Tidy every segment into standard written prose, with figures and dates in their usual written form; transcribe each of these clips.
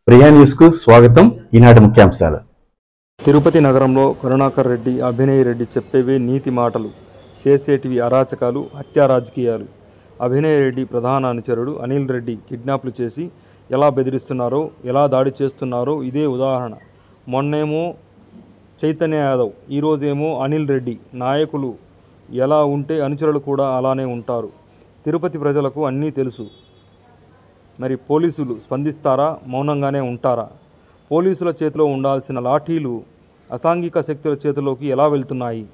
Priya news కు స్వాగతం. ఈనాటి ముఖ్యాంశాలు. తిరుపతి నగరంలో కరుణాకర్ రెడ్డి, అభినయ్ రెడ్డి చెప్పేవే నీతి మాటలు, చేసేటివి అరాచకాలు, హత్యా రాజకీయాలు. అభినయ్ రెడ్డి ప్రధాన అనుచరుడు అనిల్ రెడ్డి కిడ్నాప్లు చేసి ఎలా బెదిరిస్తున్నారో, ఎలా దాడి చేస్తున్నారో ఇదే ఉదాహరణ. మొన్నేమో చైతన్య యాదవ్, ఈరోజేమో అనిల్ రెడ్డి. నాయకులు ఎలా ఉంటే అనుచరులు కూడా అలానే ఉంటారు. తిరుపతి ప్రజలకు అన్నీ తెలుసు. మరి పోలీసులు స్పందిస్తారా, మౌనంగానే ఉంటారా? పోలీసుల చేతిలో ఉండాల్సిన లాఠీలు అసాంఘిక శక్తుల చేతిలోకి ఎలా వెళ్తున్నాయి?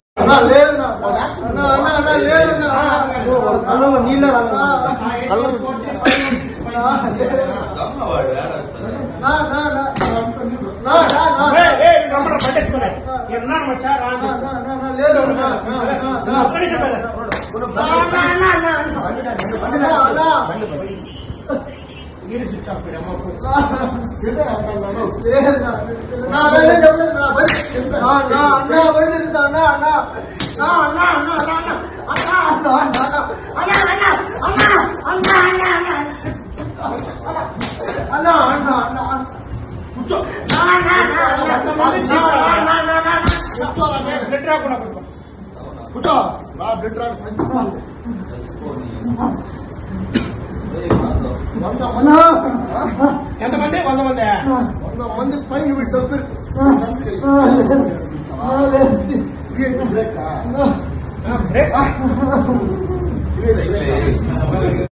ఎంతమంది? 100 మంది పైన వీటి